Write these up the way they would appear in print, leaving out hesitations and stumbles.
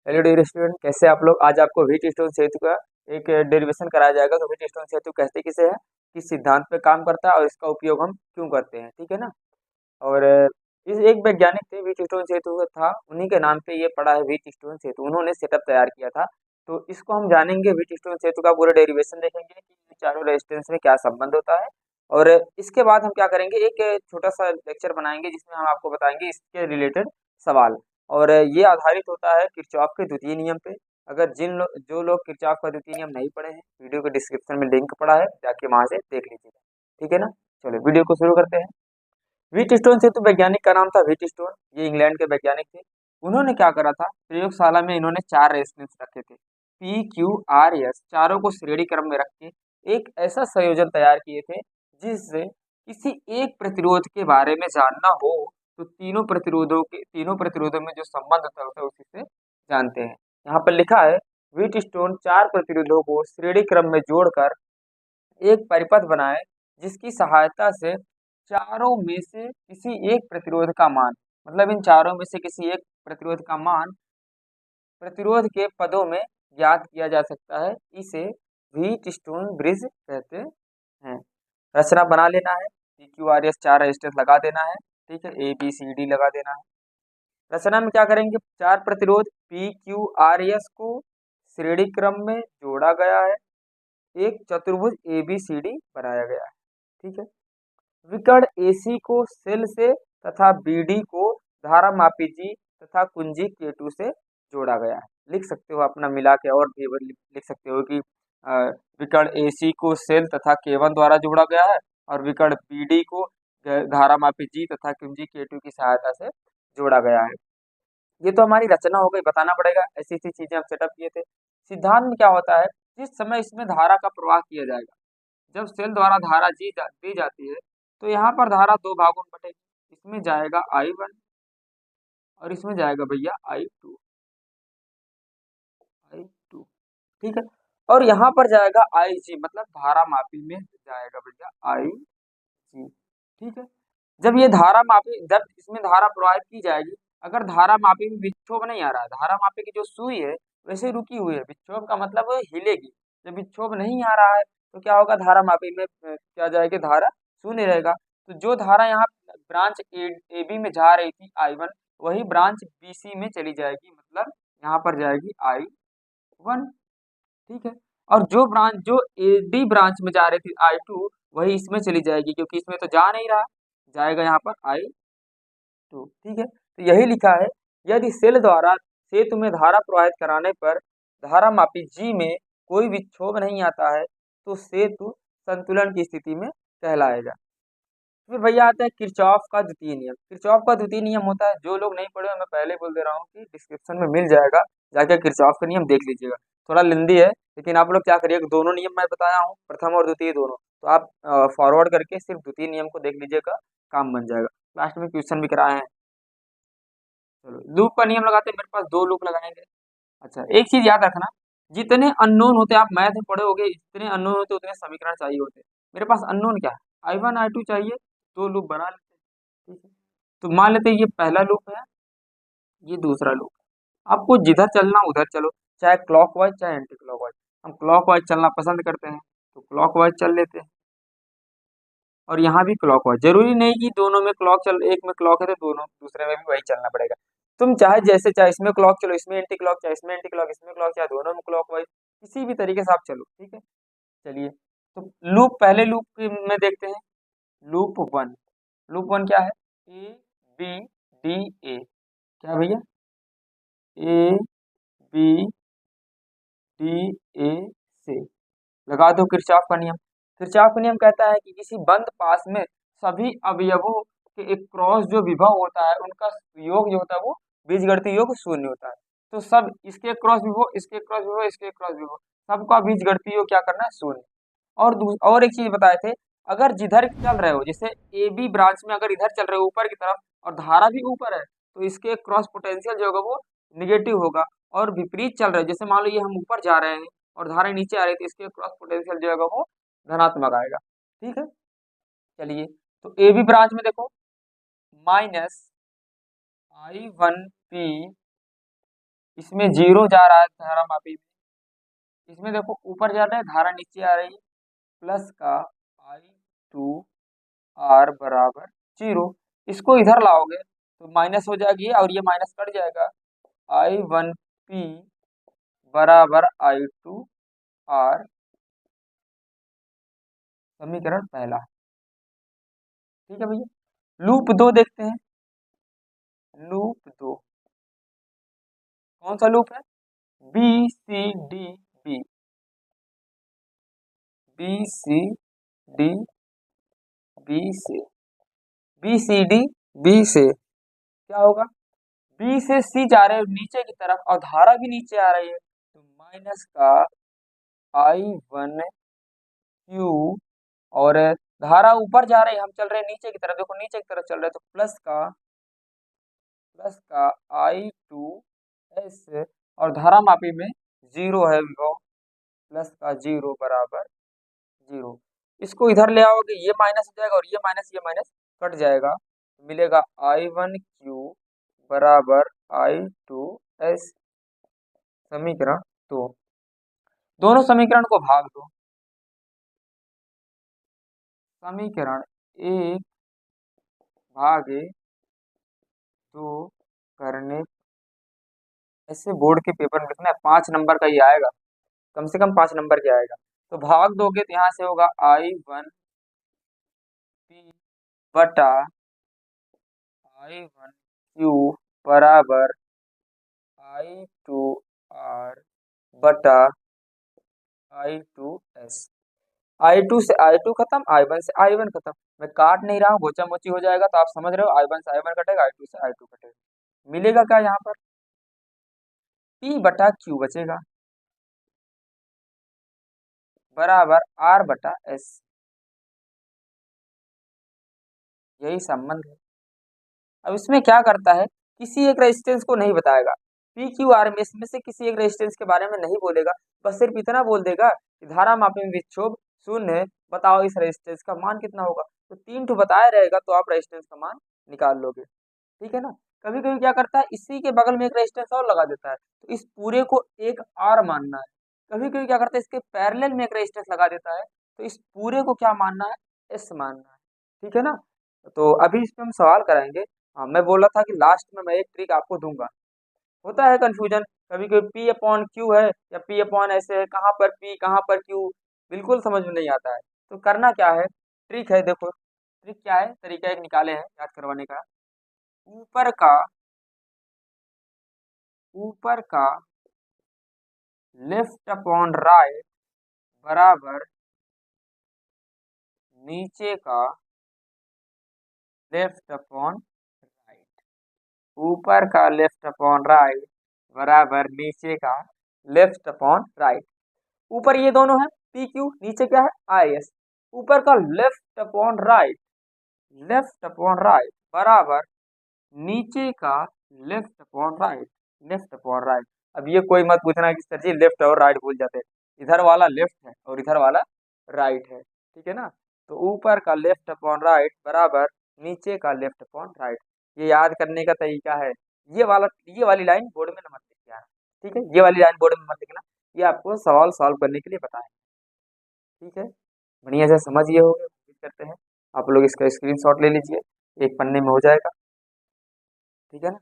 Hello dear student, कैसे आप लोग। आज आपको व्हीट स्टोन सेतु का एक डेरिवेशन कराया जाएगा। तो व्हीट स्टोन सेतु कैसे किसे है, किस सिद्धांत पे काम करता है और इसका उपयोग हम क्यों करते हैं, ठीक है ना। और इस एक वैज्ञानिक थे, व्हीट स्टोन सेतु था, उन्हीं के नाम पे ये पड़ा है व्हीट स्टोन सेतु। उन्होंने सेटअप तैयार किया था। तो इसको हम जानेंगे, व्हीट स्टोन सेतु का पूरा डेरिवेशन देखेंगे कि ये चारों रेजिस्टेंस में क्या संबंध होता है। और इसके बाद हम क्या करेंगे, एक छोटा सा लेक्चर बनाएंगे जिसमें हम आपको बताएंगे इसके रिलेटेड सवाल। और ये आधारित होता है किरचॉफ के द्वितीय नियम पे। अगर जो लोग किरचॉफ का द्वितीय नियम नहीं पढ़े हैं, वीडियो के डिस्क्रिप्शन में लिंक पड़ा है, जाके वहां से देख लीजिएगा, ठीक है ना। चलो वीडियो को शुरू करते हैं। व्हीट स्टोन सेतु वैज्ञानिक का नाम था व्हीट स्टोन, ये इंग्लैंड के वैज्ञानिक थे। उन्होंने क्या करा था, प्रयोगशाला में इन्होंने चार रेजिस्टेंस रखे थे, पी क्यू आर एस, चारों को श्रेणी क्रम में रख के एक ऐसा संयोजन तैयार किए थे जिससे किसी एक प्रतिरोध के बारे में जानना हो तो तीनों प्रतिरोधों में जो संबंध होता है उसी से जानते हैं। यहाँ पर लिखा है, व्हीट स्टोन चार प्रतिरोधों को श्रेणी क्रम में जोड़कर एक परिपथ बनाए जिसकी सहायता से चारों में से किसी एक प्रतिरोध का मान, मतलब इन चारों में से किसी एक प्रतिरोध का मान प्रतिरोध के पदों में ज्ञात किया जा सकता है। इसे व्हीट स्टोन ब्रिज कहते हैं। रचना बना लेना है, पी क्यू आर एस चार रजिस्टर लगा देना है, ठीक है, ए बी सी डी लगा देना है। रचना में क्या करेंगे, चार प्रतिरोध पी क्यू आर एस को श्रेणी क्रम में जोड़ा गया है, एक चतुर्भुज ए बी सी डी बनाया गया है, ठीक है। विकर्ण AC को सेल से तथा BD को धारामापी G तथा कुंजी K2 से जोड़ा गया है। लिख सकते हो अपना मिला के, और भी लिख सकते हो कि विकर्ण AC को सेल तथा K1 द्वारा जोड़ा गया है और विकर्ण BD को धारामापी G तथा कुंजी K2 की सहायता से जोड़ा गया है। ये तो हमारी रचना हो गई, बताना पड़ेगा। ऐसी ऐसी चीजें हम सेटअप किए थे। सिद्धांत में क्या होता है, जिस समय इसमें धारा का प्रवाह किया जाएगा, जब सेल द्वारा धारा दी जाती है, तो यहाँ पर धारा दो भागों में बटेगी। इसमें जाएगा I1 और इसमें जाएगा भैया I2, ठीक है। और यहाँ पर जाएगा IG, मतलब धारा मापी में जाएगा भैया IG, ठीक है। जब इसमें धारा प्रवाहित की जाएगी, अगर धारा मापी में विक्षोभ नहीं आ रहा है, धारा मापी की जो सुई है वैसे रुकी हुई है, विक्षोभ का मतलब वो हिलेगी। जब विक्षोभ नहीं आ रहा है तो क्या होगा, धारा मापी में क्या जाएगी, धारा शून्य रहेगा। तो जो धारा यहाँ ब्रांच ए बी में जा रही थी I1, वही ब्रांच BC में चली जाएगी, मतलब यहाँ पर जाएगी I1, ठीक है। और जो AD ब्रांच में जा रही थी I2, वही इसमें चली जाएगी, क्योंकि इसमें तो जा नहीं रहा, जाएगा यहाँ पर I2, ठीक है। तो यही लिखा है, यदि सेल द्वारा सेतु में धारा प्रवाहित कराने पर धारा मापी G में कोई विक्षोभ नहीं आता है तो सेतु संतुलन की स्थिति में कहलाएगा। फिर भैया आता है किरचॉफ का द्वितीय नियम। किरचॉफ का द्वितीय नियम होता है, जो लोग नहीं पढ़े, मैं पहले बोल दे रहा हूँ कि डिस्क्रिप्शन में मिल जाएगा, जाके किरचॉफ का नियम देख लीजिएगा। थोड़ा लेंदी है, लेकिन आप लोग क्या करिए, दोनों नियम मैं बताया हूँ, प्रथम और द्वितीय दोनों, तो आप फॉरवर्ड करके सिर्फ द्वितीय नियम को देख लीजिएगा, काम बन जाएगा। लास्ट में क्वेश्चन भी कराए हैं। चलो लूप का नियम लगाते हैं, मेरे पास दो लूप लगाएंगे। अच्छा, एक चीज याद रखना, जितने अननोन होते हैं, आप मैथ में पढ़े होगे, जितने अननोन होते उतने समीकरण चाहिए होते हैं। मेरे पास अननोन क्या है, I1 I2 चाहिए, दो लूप बना लेते हैं, ठीक है। तो मान लेते हैं ये पहला लूप है, ये दूसरा लूप है। आपको जिधर चलना उधर चलो, चाहे क्लॉकवाइज चाहे एंटी क्लॉकवाइज। हम क्लॉकवाइज चलना पसंद करते हैं तो क्लॉकवाइज चल लेते हैं, और यहाँ भी क्लॉकवाइज। जरूरी नहीं कि दोनों में क्लॉक चल, एक में क्लॉक है तो दोनों दूसरे में भी वही चलना पड़ेगा। तुम चाहे जैसे, चाहे इसमें क्लॉक चलो, इसमें एंटी क्लॉक, चाहे इसमें एंटी क्लॉक, इसमें क्लॉक, चाहे दोनों में क्लॉक वाइज, किसी भी तरीके से आप चलो, ठीक है। चलिए, तो पहले लूप में देखते हैं, लूप 1। लूप 1 क्या है, A B D A, क्या भैया, A B D A से लगा दो किरचॉफ का नियम। किरचॉफ का नियम कहता है कि किसी बंद पास में सभी अवयवों के एक क्रॉस जो विभव होता है, उनका योग जो होता है वो बीजगणितीय योग शून्य होता है। तो सब इसके क्रॉस विभव, इसके क्रॉस विभव, इसके क्रॉस विभव, सबका बीजगणितीय योग क्या करना है, शून्य। और एक चीज बताए थे, अगर जिधर चल रहे हो, जैसे ए बी ब्रांच में अगर इधर चल रहे हो ऊपर की तरफ और धारा भी ऊपर है, तो इसके क्रॉस पोटेंशियल जो होगा वो निगेटिव होगा। और विपरीत चल रहे हैं, जैसे मान लो ये हम ऊपर जा रहे हैं और धारा नीचे आ रही थी, इसके क्रॉस पोटेंशियल जो होगा वो धनात्मक आएगा, ठीक है। चलिए, तो ए बी ब्रांच में देखो, -I1P इसमें जीरो जा रहा है धारा मापी में, इसमें देखो ऊपर जा रहा है, धारा नीचे आ रही है, प्लस का I2R बराबर जीरो। इसको इधर लाओगे तो माइनस हो जाएगी और ये माइनस कट जाएगा, I1P बराबर I2R, समीकरण पहला। ठीक है भैया। लूप दो देखते हैं, लूप दो कौन सा लूप है, B C D B, B C D B से, बी सी डी बी से क्या होगा, बी से सी जा रहे हैं नीचे की तरफ और धारा भी नीचे आ रही है, तो माइनस का I1Q, और धारा ऊपर जा रही है, हम चल रहे हैं नीचे की तरफ, देखो नीचे की तरफ चल रहे हैं, तो प्लस का I2S, और धारा मापी में जीरो है विभव, प्लस का जीरो बराबर जीरो। इसको इधर ले आओगे, ये माइनस हो जाएगा और ये माइनस कट जाएगा, मिलेगा I1Q बराबर I2S, समीकरण दो। दोनों समीकरण को भाग दो, समीकरण एक भागे दो करने, ऐसे बोर्ड के पेपर में लिखना है, 5 नंबर का ये आएगा, कम से कम 5 नंबर के आएगा। तो भाग दोगे तो यहाँ से होगा I1P बटा I1Q बराबर I2R बटा I2S। I2 से I2 खत्म, I1 से I1 खत्म, मैं काट नहीं रहा हूँ, गोचा मोची हो जाएगा, तो आप समझ रहे हो, I1 से I1 कटेगा, I2 से I2 कटेगा, मिलेगा क्या यहाँ पर, P बटा Q बचेगा बराबर R बटा S, यही संबंध है। अब इसमें क्या करता है, किसी एक रेजिस्टेंस को नहीं बताएगा, पी क्यू आर में इसमें से किसी एक रेजिस्टेंस के बारे में नहीं बोलेगा, बस सिर्फ इतना बोल देगा कि धारा मापी में विक्षोभ शून्य है, बताओ इस रेजिस्टेंस का मान कितना होगा, तो 3 ठो बताया रहेगा, तो आप रेजिस्टेंस का मान निकाल लोगे। ठीक है ना। कभी कभी क्या करता है, इसी के बगल में एक रेजिस्टेंस और लगा देता है, तो इस पूरे को एक आर मानना है। कभी कभी क्या करता है, इसके पैरेलल में एक रेजिस्टेंस लगा देता है, तो इस पूरे को क्या मानना है, एस मानना है। ठीक है ना। तो अभी इस पे हम सवाल कराएंगे। हाँ, मैं बोला था कि लास्ट में मैं एक ट्रिक आपको दूंगा, होता है कंफ्यूजन, कभी कभी पी अपॉन क्यू है या पी अपॉन ऐसे है, कहाँ पर पी कहाँ पर क्यू, बिल्कुल समझ में नहीं आता है। तो करना क्या है, ट्रिक है, देखो ट्रिक क्या है, तरीका एक निकाले हैं याद करवाने का, ऊपर का ऊपर का लेफ्ट अपॉन राइट बराबर नीचे का लेफ्ट अपॉन राइट, ऊपर का लेफ्ट अपॉन राइट बराबर नीचे का लेफ्ट अपॉन राइट। ऊपर ये दोनों है पी क्यू, नीचे क्या है आई एस, ऊपर का लेफ्ट अपॉन राइट बराबर नीचे का लेफ्ट अपॉन राइट। अब ये कोई मत पूछना कि सर जी लेफ्ट और राइट भूल जाते हैं, इधर वाला लेफ्ट है और इधर वाला राइट है। ठीक है ना। तो ऊपर का लेफ्ट अपॉन राइट बराबर नीचे का लेफ्ट अपॉन राइट, ये याद करने का तरीका है। ये वाली लाइन बोर्ड में मत लिख के आना, ठीक है, ये वाली लाइन बोर्ड में मत लिखना, ये आपको सवाल सॉल्व करने के लिए बताएं। ठीक है, बढ़िया से समझिए, हो गया, उम्मीद करते हैं आप लोग इसका स्क्रीनशॉट ले लीजिए, एक पन्ने में हो जाएगा। ठीक है ना।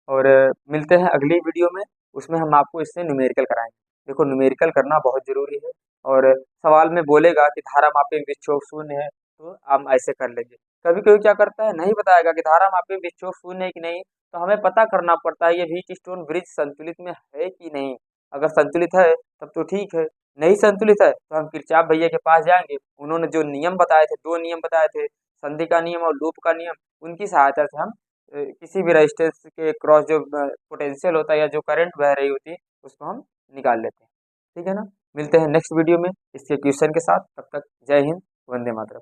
और मिलते हैं अगली वीडियो में, उसमें हम आपको इससे न्यूमेरिकल कराएंगे। देखो न्यूमेरिकल करना बहुत जरूरी है, और सवाल में बोलेगा कि धारा मापी विक्षोभ शून्य है, तो हम ऐसे कर लेंगे। कभी कभी क्या करता है, नहीं बताएगा कि धारा मापी विक्षोभ शून्य है कि नहीं, तो हमें पता करना पड़ता है ये व्हीट स्टोन ब्रिज संतुलित में है कि नहीं। अगर संतुलित है तब तो ठीक है, नहीं संतुलित है तो हम किरचॉफ भैया के पास जाएंगे, उन्होंने जो नियम बताए थे, 2 नियम बताए थे, संधि का नियम और लूप का नियम, उनकी सहायता से हम किसी भी रेजिस्टेंस के क्रॉस जो पोटेंशियल होता है या जो करंट बह रही होती है उसको हम निकाल लेते हैं। ठीक है ना। मिलते हैं नेक्स्ट वीडियो में इसके क्वेश्चन के साथ, तब तक जय हिंद, वंदे मातरम।